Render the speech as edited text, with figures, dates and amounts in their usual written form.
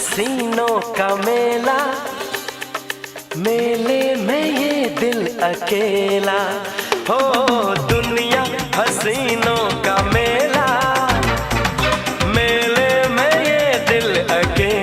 हसीनों का मेला, मेले में ये दिल अकेला। हो दुनिया हसीनों का मेला, मेले में ये दिल अकेला।